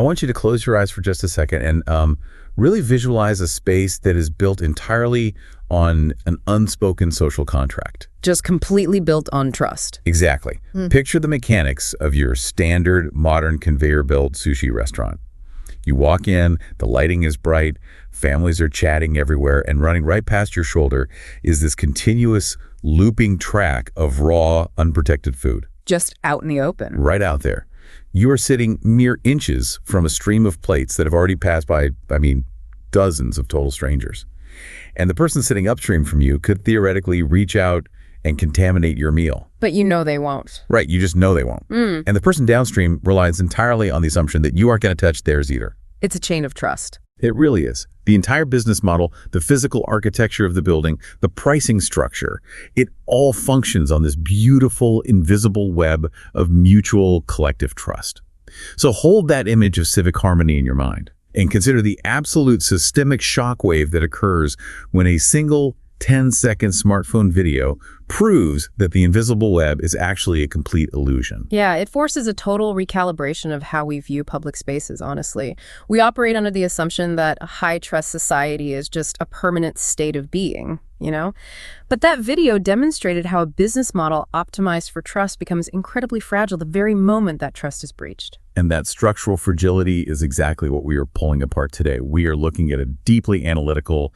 want you to close your eyes for just a second and really visualize a space that is built entirely on an unspoken social contract. Just completely built on trust. Exactly. Picture the mechanics of your standard modern conveyor belt sushi restaurant. You walk in, the lighting is bright, families are chatting everywhere, and running right past your shoulder is this continuous looping track of raw, unprotected food. Just out in the open. Right out there. You are sitting mere inches from a stream of plates that have already passed by, dozens of total strangers. And the person sitting upstream from you could theoretically reach out and contaminate your meal. But you know they won't. Right, you just know they won't. And the person downstream relies entirely on the assumption that you aren't going to touch theirs either. It's a chain of trust. It really is. The entire business model, the physical architecture of the building, the pricing structure, it all functions on this beautiful, invisible web of mutual collective trust. So hold that image of civic harmony in your mind and consider the absolute systemic shockwave that occurs when a single 10-second smartphone video proves that the invisible web is actually a complete illusion. Yeah, it forces a total recalibration of how we view public spaces, honestly. We operate under the assumption that a high-trust society is just a permanent state of being, you know? But that video demonstrated how a business model optimized for trust becomes incredibly fragile the very moment that trust is breached. And that structural fragility is exactly what we are pulling apart today. We are looking at a deeply analytical,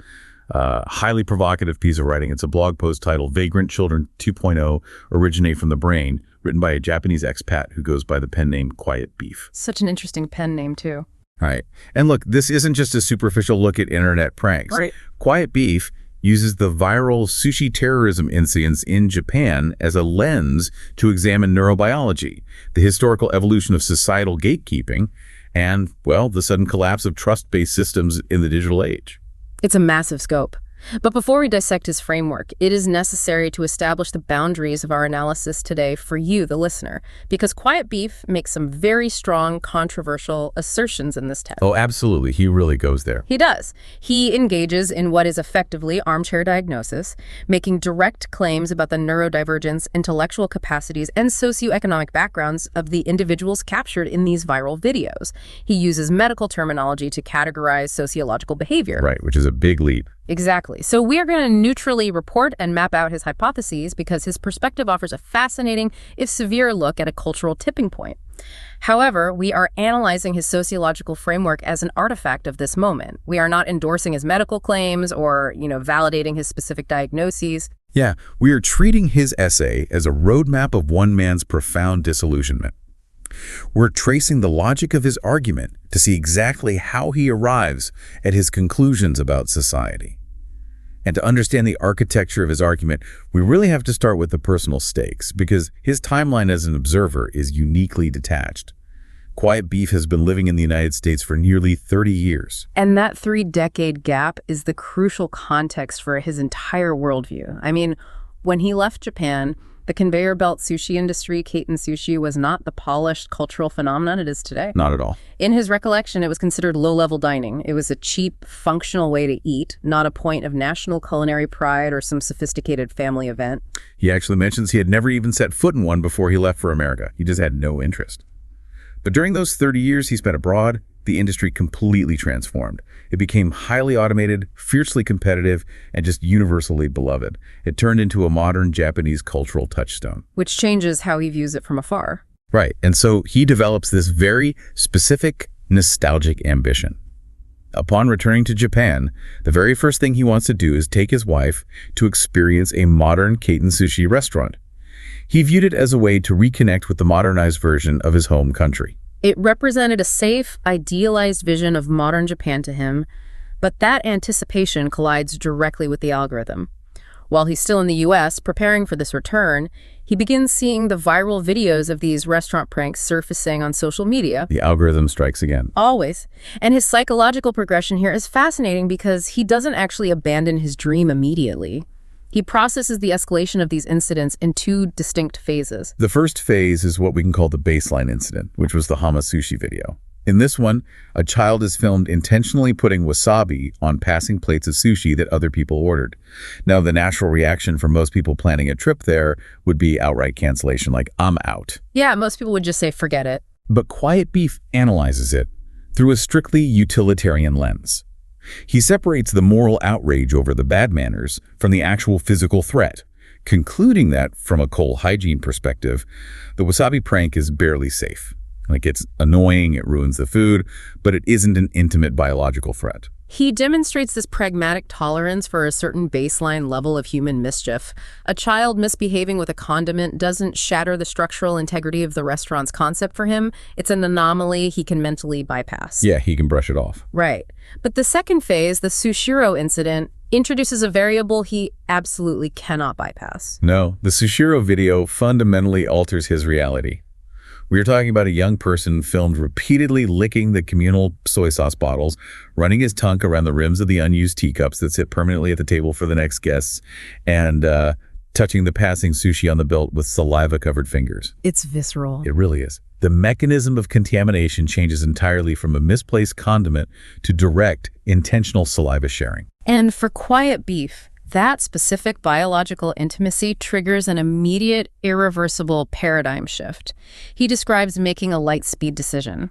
highly provocative piece of writing. It's a blog post titled Vagrant Children 2.0 Originate from the Brain, written by a Japanese expat who goes by the pen name Quiet Beef. Such an interesting pen name, too. Right. And look, this isn't just a superficial look at internet pranks. Right. Quiet Beef uses the viral sushi terrorism incidents in Japan as a lens to examine neurobiology, the historical evolution of societal gatekeeping, and, well, the sudden collapse of trust-based systems in the digital age. It's a massive scope. But before we dissect his framework, it is necessary to establish the boundaries of our analysis today for you, the listener, because Quiet Beef makes some very strong, controversial assertions in this text. Oh, absolutely. He really goes there. He does. He engages in what is effectively armchair diagnosis, making direct claims about the neurodivergence, intellectual capacities, and socioeconomic backgrounds of the individuals captured in these viral videos. He uses medical terminology to categorize sociological behavior. Right, which is a big leap. Exactly. So we are going to neutrally report and map out his hypotheses because his perspective offers a fascinating, if severe, look at a cultural tipping point. However, we are analyzing his sociological framework as an artifact of this moment. We are not endorsing his medical claims or, validating his specific diagnoses. Yeah, we are treating his essay as a roadmap of one man's profound disillusionment. We're tracing the logic of his argument to see exactly how he arrives at his conclusions about society. And to understand the architecture of his argument, we really have to start with the personal stakes, because his timeline as an observer is uniquely detached. Quiet Beef has been living in the United States for nearly 30 years. And that 3-decade gap is the crucial context for his entire worldview. I mean, when he left Japan, the conveyor belt sushi industry, Kaiten sushi, was not the polished cultural phenomenon it is today. Not at all. In his recollection, it was considered low-level dining. It was a cheap, functional way to eat, not a point of national culinary pride or some sophisticated family event. He actually mentions he had never even set foot in one before he left for America. He just had no interest. But during those 30 years he spent abroad, the industry completely transformed. It became highly automated, fiercely competitive, and just universally beloved. It turned into a modern Japanese cultural touchstone. Which changes how he views it from afar. Right, and so he develops this very specific, nostalgic ambition. Upon returning to Japan, the very first thing he wants to do is take his wife to experience a modern Kaiten sushi restaurant. He viewed it as a way to reconnect with the modernized version of his home country. It represented a safe, idealized vision of modern Japan to him, but that anticipation collides directly with the algorithm. While he's still in the US, preparing for this return, he begins seeing the viral videos of these restaurant pranks surfacing on social media. The algorithm strikes again. Always. And his psychological progression here is fascinating because he doesn't actually abandon his dream immediately. He processes the escalation of these incidents in 2 distinct phases. The first phase is what we can call the baseline incident, which was the Hama sushi video. In this one, a child is filmed intentionally putting wasabi on passing plates of sushi that other people ordered. Now, the natural reaction for most people planning a trip there would be outright cancellation, like, I'm out. Yeah, most people would just say, forget it. But Quiet Beef analyzes it. through a strictly utilitarian lens. He separates the moral outrage over the bad manners from the actual physical threat, concluding that, from a coal hygiene perspective, the wasabi prank is barely safe. Like, it's annoying, it ruins the food, but it isn't an intimate biological threat. He demonstrates this pragmatic tolerance for a certain baseline level of human mischief. A child misbehaving with a condiment doesn't shatter the structural integrity of the restaurant's concept for him. It's an anomaly he can mentally bypass. Yeah, he can brush it off. Right. But the second phase, the Sushiro incident, introduces a variable he absolutely cannot bypass. No, the Sushiro video fundamentally alters his reality. We are talking about a young person filmed repeatedly licking the communal soy sauce bottles, running his tongue around the rims of the unused teacups that sit permanently at the table for the next guests, and touching the passing sushi on the belt with saliva-covered fingers. It's visceral. It really is. The mechanism of contamination changes entirely from a misplaced condiment to direct, intentional saliva sharing. And for Quiet Beef, that specific biological intimacy triggers an immediate, irreversible paradigm shift. He describes making a light-speed decision.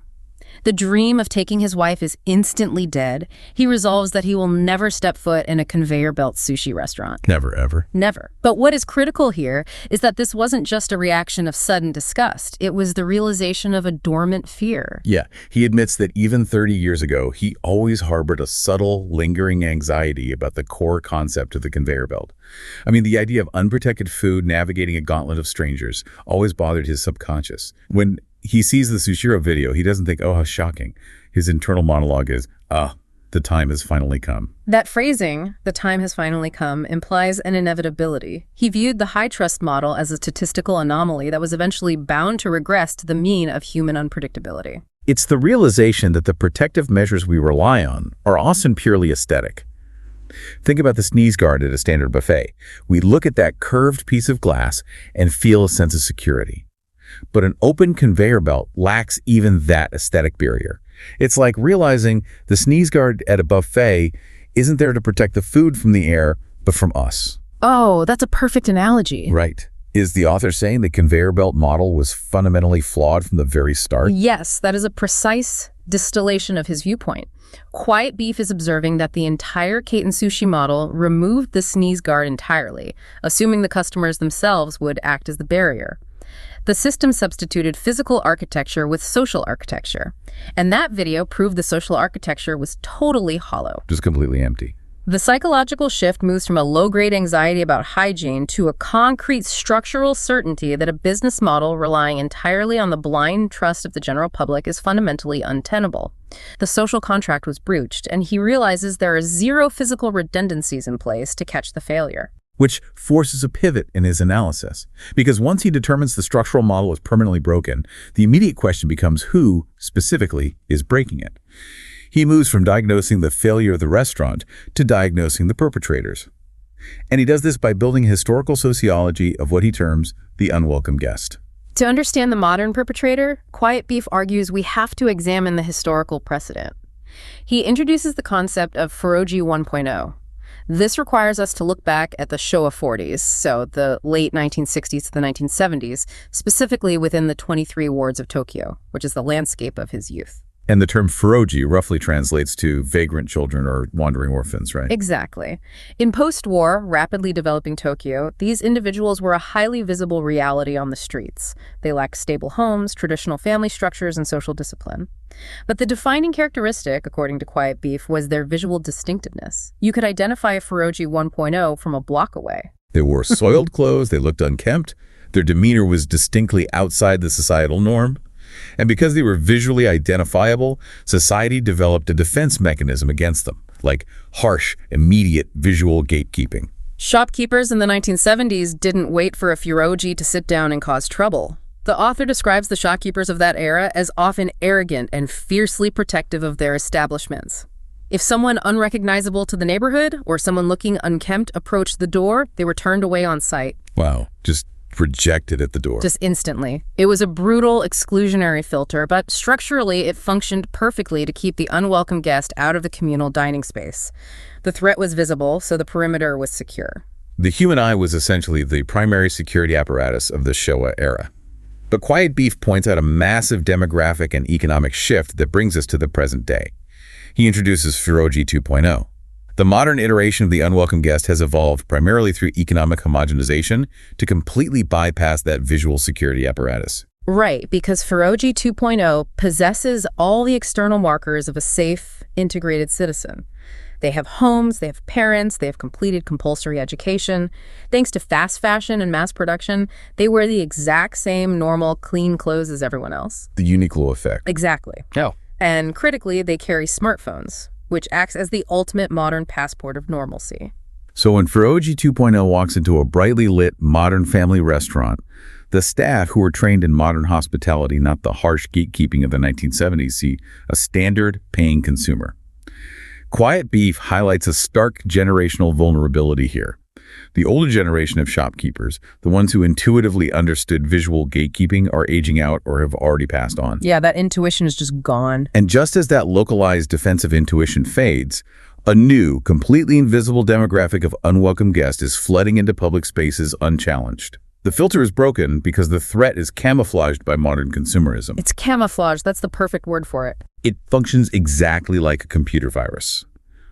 The dream of taking his wife is instantly dead. He resolves that he will never step foot in a conveyor belt sushi restaurant. Never, ever. Never. But what is critical here is that this wasn't just a reaction of sudden disgust. It was the realization of a dormant fear. Yeah, he admits that even 30 years ago, he always harbored a subtle, lingering anxiety about the core concept of the conveyor belt. I mean, the idea of unprotected food navigating a gauntlet of strangers always bothered his subconscious. When he sees the Sushiro video, he doesn't think, oh, how shocking. His internal monologue is, the time has finally come. That phrasing, the time has finally come, implies an inevitability. He viewed the high-trust model as a statistical anomaly that was eventually bound to regress to the mean of human unpredictability. It's the realization that the protective measures we rely on are often purely aesthetic. Think about the sneeze guard at a standard buffet. We look at that curved piece of glass and feel a sense of security. But an open conveyor belt lacks even that aesthetic barrier. It's like realizing the sneeze guard at a buffet isn't there to protect the food from the air, but from us. Oh, that's a perfect analogy. Right. Is the author saying the conveyor belt model was fundamentally flawed from the very start? Yes, that is a precise distillation of his viewpoint. Quiet Beef is observing that the entire Kaiten sushi model removed the sneeze guard entirely, assuming the customers themselves would act as the barrier. The system substituted physical architecture with social architecture, and that video proved the social architecture was totally hollow. Just completely empty. The psychological shift moves from a low-grade anxiety about hygiene to a concrete structural certainty that a business model relying entirely on the blind trust of the general public is fundamentally untenable. The social contract was breached, and he realizes there are zero physical redundancies in place to catch the failure. Which forces a pivot in his analysis. Because once he determines the structural model is permanently broken, the immediate question becomes who, specifically, is breaking it. He moves from diagnosing the failure of the restaurant to diagnosing the perpetrators. And he does this by building a historical sociology of what he terms the unwelcome guest. To understand the modern perpetrator, Quiet Beef argues we have to examine the historical precedent. He introduces the concept of Furoji 1.0. This requires us to look back at the Showa 40s, so the late 1960s to the 1970s, specifically within the 23 wards of Tokyo, which is the landscape of his youth. And the term furoji roughly translates to vagrant children or wandering orphans, right? Exactly. In post-war, rapidly developing Tokyo, these individuals were a highly visible reality on the streets. They lacked stable homes, traditional family structures, and social discipline. But the defining characteristic, according to Quiet Beef, was their visual distinctiveness. You could identify a Furoji 1.0 from a block away. They wore soiled clothes, they looked unkempt, their demeanor was distinctly outside the societal norm. And because they were visually identifiable, society developed a defense mechanism against them, like harsh, immediate visual gatekeeping. Shopkeepers in the 1970s didn't wait for a Furoji to sit down and cause trouble. The author describes the shopkeepers of that era as often arrogant and fiercely protective of their establishments. If someone unrecognizable to the neighborhood or someone looking unkempt approached the door, they were turned away on sight. Wow, just rejected at the door. Just instantly. It was a brutal, exclusionary filter, but structurally it functioned perfectly to keep the unwelcome guest out of the communal dining space. The threat was visible, so the perimeter was secure. The human eye was essentially the primary security apparatus of the Showa era. But Quiet Beef points out a massive demographic and economic shift that brings us to the present day. He introduces Furoji 2.0. The modern iteration of the unwelcome guest has evolved primarily through economic homogenization to completely bypass that visual security apparatus. Right, because Furoji 2.0 possesses all the external markers of a safe, integrated citizen. They have homes, they have parents, they have completed compulsory education. Thanks to fast fashion and mass production, they wear the exact same normal, clean clothes as everyone else. The Gyuniku effect. Exactly. Oh. And critically, they carry smartphones, which acts as the ultimate modern passport of normalcy. So when Furoji 2.0 walks into a brightly lit, modern family restaurant, the staff, who are trained in modern hospitality, not the harsh gatekeeping of the 1970s, see a standard, paying consumer. Quiet Beef highlights a stark generational vulnerability here. The older generation of shopkeepers, the ones who intuitively understood visual gatekeeping, are aging out or have already passed on. Yeah, that intuition is just gone. And just as that localized defensive intuition fades, a new, completely invisible demographic of unwelcome guests is flooding into public spaces unchallenged. The filter is broken because the threat is camouflaged by modern consumerism. It's camouflage. That's the perfect word for it. It functions exactly like a computer virus.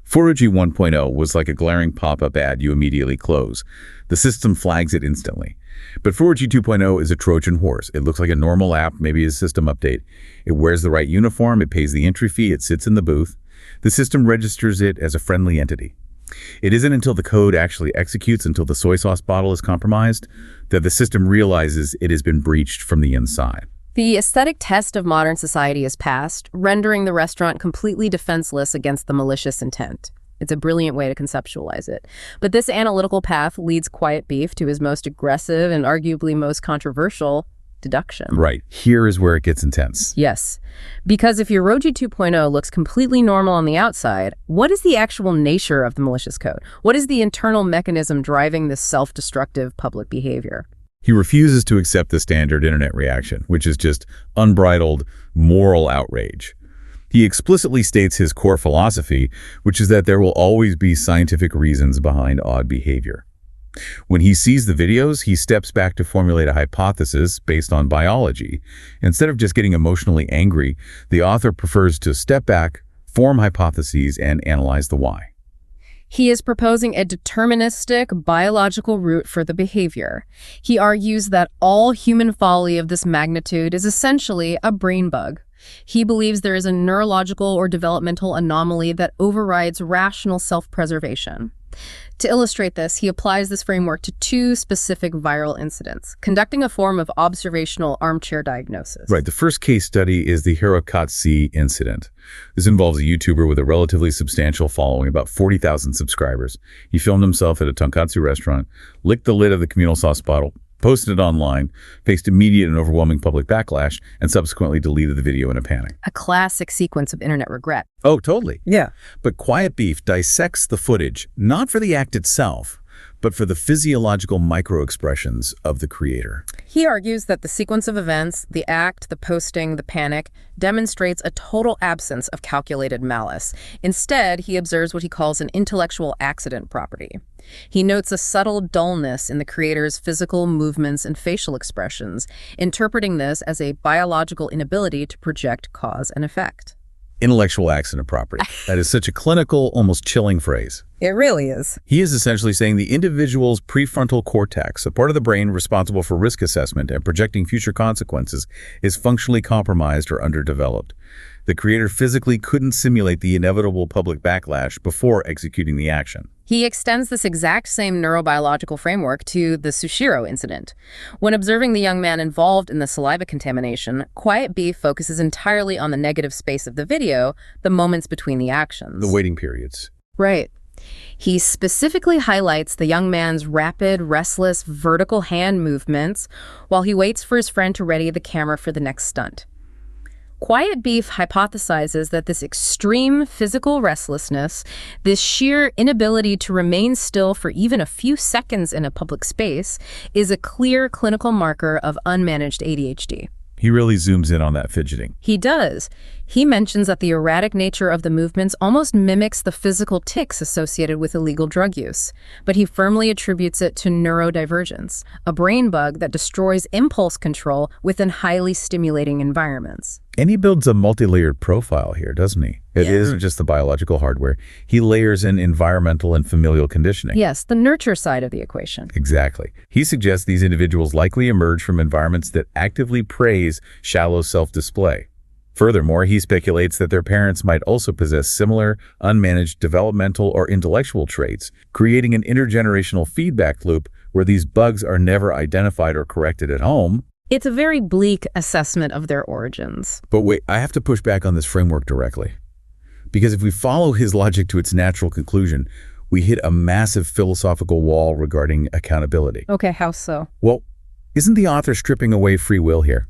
Furoji 1.0 was like a glaring pop-up ad you immediately close. The system flags it instantly. But Furoji 2.0 is a Trojan horse. It looks like a normal app, maybe a system update. It wears the right uniform, it pays the entry fee, it sits in the booth. The system registers it as a friendly entity. It isn't until the code actually executes, until the soy sauce bottle is compromised, that the system realizes it has been breached from the inside. The aesthetic test of modern society is passed, rendering the restaurant completely defenseless against the malicious intent. It's a brilliant way to conceptualize it. But this analytical path leads Quiet Beef to his most aggressive and arguably most controversial deduction. Right. Here is where it gets intense. Yes. Because if your Furoji 2.0 looks completely normal on the outside, what is the actual nature of the malicious code? What is the internal mechanism driving this self-destructive public behavior? He refuses to accept the standard internet reaction, which is just unbridled moral outrage. He explicitly states his core philosophy, which is that there will always be scientific reasons behind odd behavior. When he sees the videos, he steps back to formulate a hypothesis based on biology. Instead of just getting emotionally angry, the author prefers to step back, form hypotheses, and analyze the why. He is proposing a deterministic biological root for the behavior. He argues that all human folly of this magnitude is essentially a brain bug. He believes there is a neurological or developmental anomaly that overrides rational self-preservation. To illustrate this, he applies this framework to two specific viral incidents, conducting a form of observational armchair diagnosis. Right. The first case study is the Hirokatsu incident. This involves a YouTuber with a relatively substantial following, about 40,000 subscribers. He filmed himself at a tonkatsu restaurant, licked the lid of the communal sauce bottle, posted it online, faced immediate and overwhelming public backlash, and subsequently deleted the video in a panic. A classic sequence of internet regret. Oh, totally. Yeah. But Quiet Beef dissects the footage, not for the act itself, but for the physiological micro-expressions of the creator. He argues that the sequence of events, the act, the posting, the panic, demonstrates a total absence of calculated malice. Instead, he observes what he calls an intellectual accident property. He notes a subtle dullness in the creator's physical movements and facial expressions, interpreting this as a biological inability to project cause and effect. Intellectual accident property. That is such a clinical, almost chilling phrase. It really is. He is essentially saying the individual's prefrontal cortex, a part of the brain responsible for risk assessment and projecting future consequences, is functionally compromised or underdeveloped. The creator physically couldn't simulate the inevitable public backlash before executing the action. He extends this exact same neurobiological framework to the Sushiro incident. When observing the young man involved in the saliva contamination, Quiet Beef focuses entirely on the negative space of the video, the moments between the actions. The waiting periods. Right. He specifically highlights the young man's rapid, restless, vertical hand movements while he waits for his friend to ready the camera for the next stunt. Quiet Beef hypothesizes that this extreme physical restlessness, this sheer inability to remain still for even a few seconds in a public space, is a clear clinical marker of unmanaged ADHD. He really zooms in on that fidgeting. He does. He mentions that the erratic nature of the movements almost mimics the physical tics associated with illegal drug use, but he firmly attributes it to neurodivergence, a brain bug that destroys impulse control within highly stimulating environments. And he builds a multi-layered profile here, doesn't he? It isn't just the biological hardware. He layers in environmental and familial conditioning. Yes, the nurture side of the equation. Exactly. He suggests these individuals likely emerge from environments that actively praise shallow self-display. Furthermore, he speculates that their parents might also possess similar, unmanaged developmental or intellectual traits, creating an intergenerational feedback loop where these bugs are never identified or corrected at home. It's a very bleak assessment of their origins. But wait, I have to push back on this framework directly. Because if we follow his logic to its natural conclusion, we hit a massive philosophical wall regarding accountability. Okay, how so? Well, isn't the author stripping away free will here?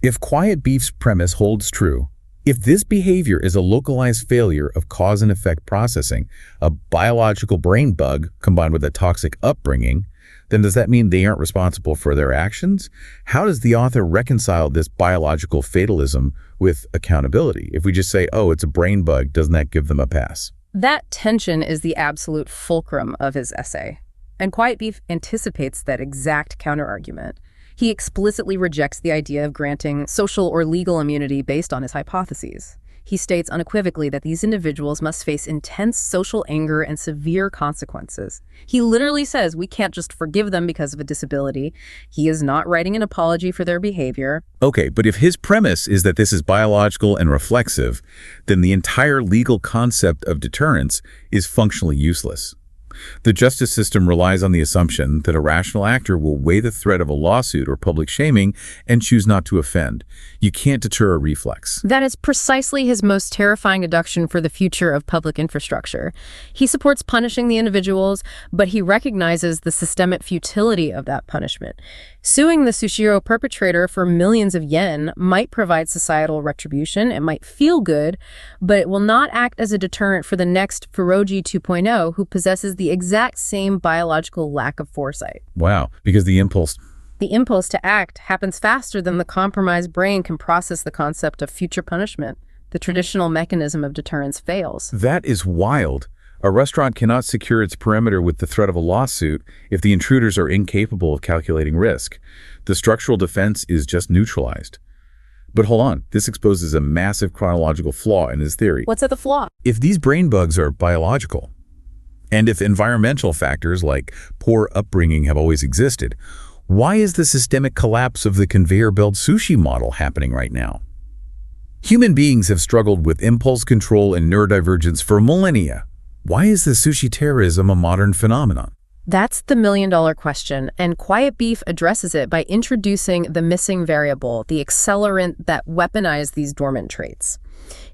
If Quiet Beef's premise holds true, if this behavior is a localized failure of cause and effect processing, a biological brain bug combined with a toxic upbringing, then does that mean they aren't responsible for their actions? How does the author reconcile this biological fatalism with accountability? If we just say, oh, it's a brain bug, doesn't that give them a pass? That tension is the absolute fulcrum of his essay. And Quiet Beef anticipates that exact counterargument. He explicitly rejects the idea of granting social or legal immunity based on his hypotheses. He states unequivocally that these individuals must face intense social anger and severe consequences. He literally says we can't just forgive them because of a disability. He is not writing an apology for their behavior. Okay, but if his premise is that this is biological and reflexive, then the entire legal concept of deterrence is functionally useless. The justice system relies on the assumption that a rational actor will weigh the threat of a lawsuit or public shaming and choose not to offend. You can't deter a reflex. That is precisely his most terrifying deduction for the future of public infrastructure. He supports punishing the individuals, but he recognizes the systemic futility of that punishment. Suing the Sushiro perpetrator for millions of yen might provide societal retribution. It might feel good, but it will not act as a deterrent for the next Furoji 2.0 who possesses the exact same biological lack of foresight. Wow, because the impulse to act happens faster than the compromised brain can process the concept of future punishment. The traditional mechanism of deterrence fails. That is wild. A restaurant cannot secure its perimeter with the threat of a lawsuit if the intruders are incapable of calculating risk. The structural defense is just neutralized. But hold on, this exposes a massive chronological flaw in his theory. What's at the flaw? If these brain bugs are biological, and if environmental factors like poor upbringing have always existed, why is the systemic collapse of the conveyor belt sushi model happening right now? Human beings have struggled with impulse control and neurodivergence for millennia. Why is the sushi terrorism a modern phenomenon? That's the million-dollar question, and Quiet Beef addresses it by introducing the missing variable, the accelerant that weaponized these dormant traits.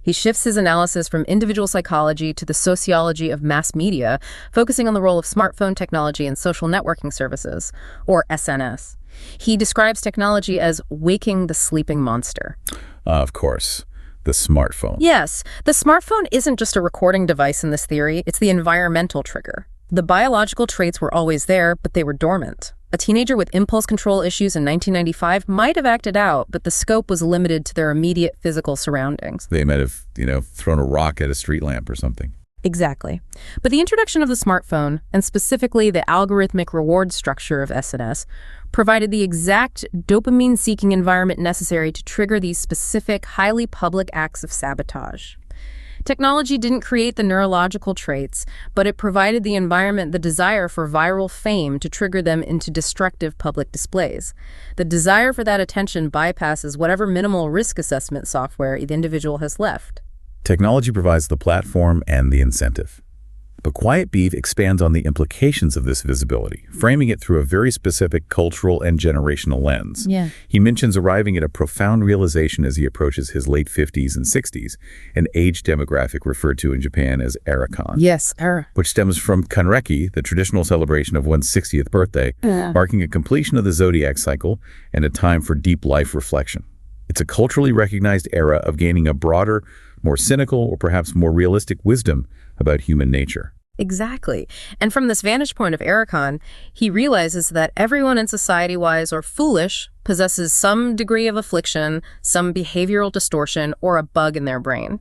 He shifts his analysis from individual psychology to the sociology of mass media, focusing on the role of smartphone technology and social networking services, or SNS. He describes technology as waking the sleeping monster. Of course. The smartphone. Yes, the smartphone isn't just a recording device in this theory, it's the environmental trigger. The biological traits were always there, but they were dormant. A teenager with impulse control issues in 1995 might have acted out, but the scope was limited to their immediate physical surroundings. They might have, thrown a rock at a street lamp or something. Exactly. But the introduction of the smartphone, and specifically the algorithmic reward structure of SNS, provided the exact dopamine-seeking environment necessary to trigger these specific, highly public acts of sabotage. Technology didn't create the neurological traits, but it provided the environment the desire for viral fame to trigger them into destructive public displays. The desire for that attention bypasses whatever minimal risk assessment software the individual has left. Technology provides the platform and the incentive. But Quiet Beef expands on the implications of this visibility, framing it through a very specific cultural and generational lens. Yeah. He mentions arriving at a profound realization as he approaches his late 50s and 60s, an age demographic referred to in Japan as Erakan. Yes, era. Which stems from Kanreki, the traditional celebration of one's 60th birthday, marking a completion of the zodiac cycle and a time for deep life reflection. It's a culturally recognized era of gaining a broader, more cynical, or perhaps more realistic wisdom about human nature. Exactly. And from this vantage point of Urchin, he realizes that everyone in society, wise or foolish, possesses some degree of affliction, some behavioral distortion, or a bug in their brain.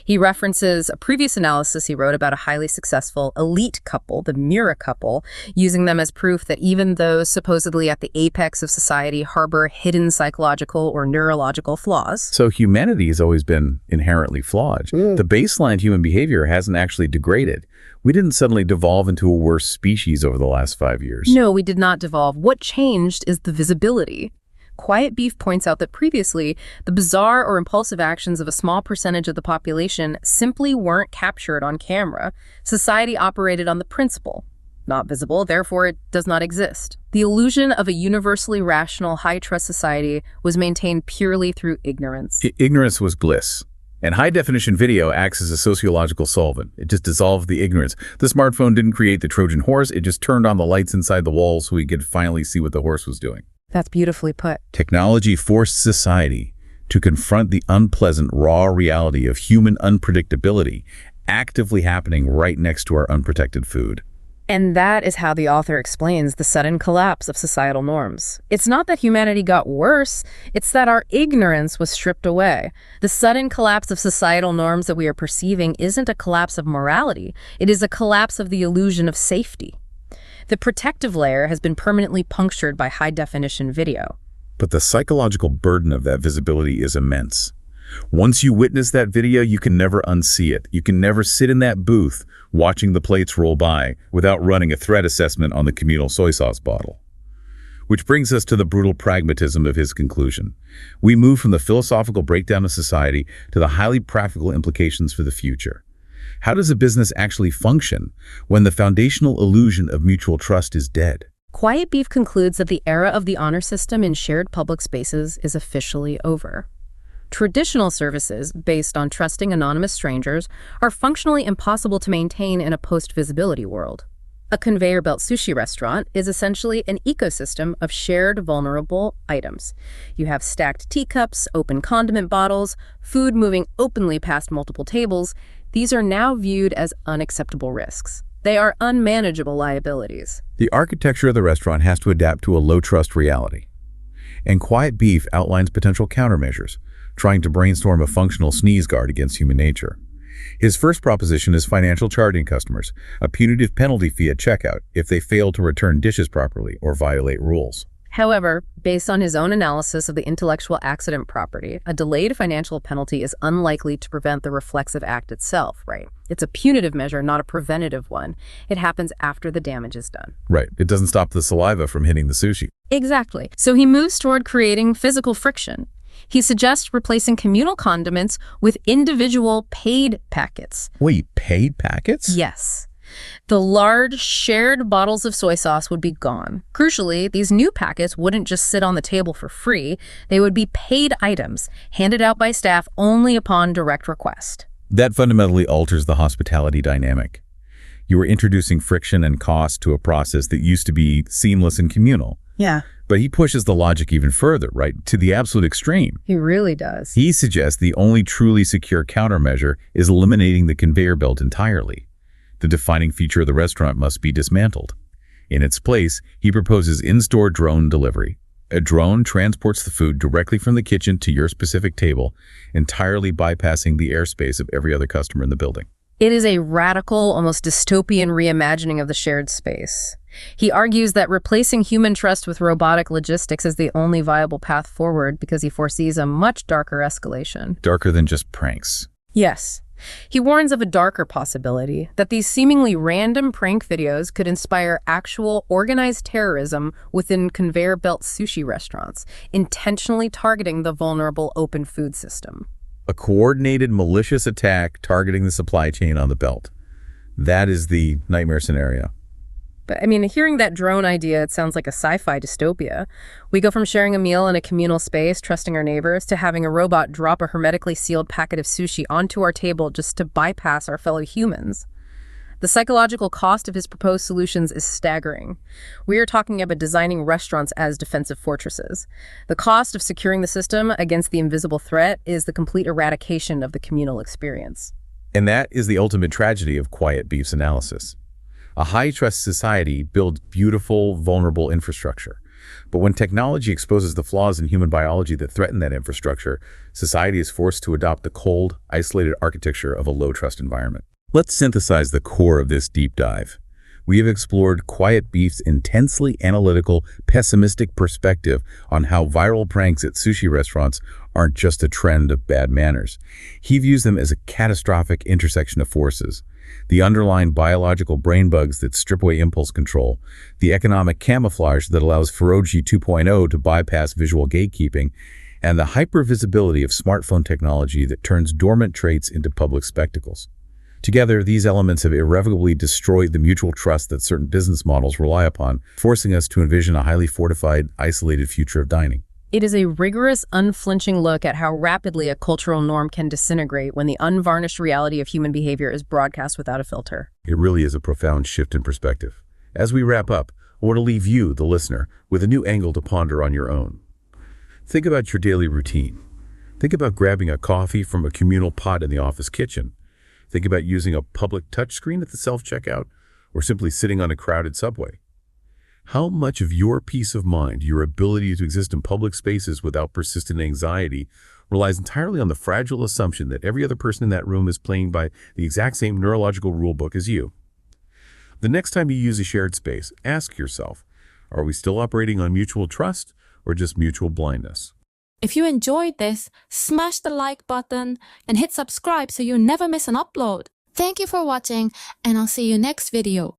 He references a previous analysis he wrote about a highly successful elite couple, the Mira couple, using them as proof that even those supposedly at the apex of society harbor hidden psychological or neurological flaws. So humanity has always been inherently flawed. The baseline human behavior hasn't actually degraded. We didn't suddenly devolve into a worse species over the last 5 years. No, we did not devolve. What changed is the visibility. Quiet Beef points out that previously, the bizarre or impulsive actions of a small percentage of the population simply weren't captured on camera. Society operated on the principle. Not visible, therefore it does not exist. The illusion of a universally rational, high-trust society was maintained purely through ignorance. Ignorance was bliss. And high-definition video acts as a sociological solvent. It just dissolved the ignorance. The smartphone didn't create the Trojan horse, it just turned on the lights inside the walls so we could finally see what the horse was doing. That's beautifully put. Technology forced society to confront the unpleasant, raw reality of human unpredictability actively happening right next to our unprotected food. And that is how the author explains the sudden collapse of societal norms. It's not that humanity got worse, it's that our ignorance was stripped away. The sudden collapse of societal norms that we are perceiving isn't a collapse of morality, it is a collapse of the illusion of safety. The protective layer has been permanently punctured by high-definition video. But the psychological burden of that visibility is immense. Once you witness that video, you can never unsee it. You can never sit in that booth watching the plates roll by without running a threat assessment on the communal soy sauce bottle. Which brings us to the brutal pragmatism of his conclusion. We move from the philosophical breakdown of society to the highly practical implications for the future. How does a business actually function when the foundational illusion of mutual trust is dead? Quiet Beef concludes that the era of the honor system in shared public spaces is officially over. Traditional services, based on trusting anonymous strangers, are functionally impossible to maintain in a post-visibility world. A conveyor belt sushi restaurant is essentially an ecosystem of shared vulnerable items. You have stacked teacups, open condiment bottles, food moving openly past multiple tables. These are now viewed as unacceptable risks. They are unmanageable liabilities. The architecture of the restaurant has to adapt to a low-trust reality. And Quiet Beef outlines potential countermeasures, trying to brainstorm a functional sneeze guard against human nature. His first proposition is financial charging customers, a punitive penalty fee at checkout if they fail to return dishes properly or violate rules. However, based on his own analysis of the intellectual accident property, a delayed financial penalty is unlikely to prevent the reflexive act itself, right? It's a punitive measure, not a preventative one. It happens after the damage is done. Right. It doesn't stop the saliva from hitting the sushi. Exactly. So he moves toward creating physical friction. He suggests replacing communal condiments with individual paid packets. Wait, paid packets? Yes. The large, shared bottles of soy sauce would be gone. Crucially, these new packets wouldn't just sit on the table for free. They would be paid items, handed out by staff only upon direct request. That fundamentally alters the hospitality dynamic. You are introducing friction and cost to a process that used to be seamless and communal. Yeah. But he pushes the logic even further, right, to the absolute extreme. He really does. He suggests the only truly secure countermeasure is eliminating the conveyor belt entirely. The defining feature of the restaurant must be dismantled. In its place, he proposes in-store drone delivery. A drone transports the food directly from the kitchen to your specific table, entirely bypassing the airspace of every other customer in the building. It is a radical, almost dystopian reimagining of the shared space. He argues that replacing human trust with robotic logistics is the only viable path forward because he foresees a much darker escalation. Darker than just pranks. Yes. He warns of a darker possibility, that these seemingly random prank videos could inspire actual organized terrorism within conveyor belt sushi restaurants, intentionally targeting the vulnerable open food system. A coordinated malicious attack targeting the supply chain on the belt. That is the nightmare scenario. But, hearing that drone idea, it sounds like a sci-fi dystopia. We go from sharing a meal in a communal space, trusting our neighbors, to having a robot drop a hermetically sealed packet of sushi onto our table just to bypass our fellow humans. The psychological cost of his proposed solutions is staggering. We are talking about designing restaurants as defensive fortresses. The cost of securing the system against the invisible threat is the complete eradication of the communal experience. And that is the ultimate tragedy of Quiet Beef's analysis. A high-trust society builds beautiful, vulnerable infrastructure. But when technology exposes the flaws in human biology that threaten that infrastructure, society is forced to adopt the cold, isolated architecture of a low-trust environment. Let's synthesize the core of this deep dive. We have explored Quiet Beef's intensely analytical, pessimistic perspective on how viral pranks at sushi restaurants aren't just a trend of bad manners. He views them as a catastrophic intersection of forces: the underlying biological brain bugs that strip away impulse control, the economic camouflage that allows Feroji 2.0 to bypass visual gatekeeping, and the hypervisibility of smartphone technology that turns dormant traits into public spectacles. Together, these elements have irrevocably destroyed the mutual trust that certain business models rely upon, forcing us to envision a highly fortified, isolated future of dining. It is a rigorous, unflinching look at how rapidly a cultural norm can disintegrate when the unvarnished reality of human behavior is broadcast without a filter. It really is a profound shift in perspective. As we wrap up, I want to leave you, the listener, with a new angle to ponder on your own. Think about your daily routine. Think about grabbing a coffee from a communal pot in the office kitchen. Think about using a public touchscreen at the self-checkout, or simply sitting on a crowded subway. How much of your peace of mind, your ability to exist in public spaces without persistent anxiety, relies entirely on the fragile assumption that every other person in that room is playing by the exact same neurological rulebook as you? The next time you use a shared space, ask yourself, are we still operating on mutual trust or just mutual blindness? If you enjoyed this, smash the like button and hit subscribe so you never miss an upload. Thank you for watching, and I'll see you next video.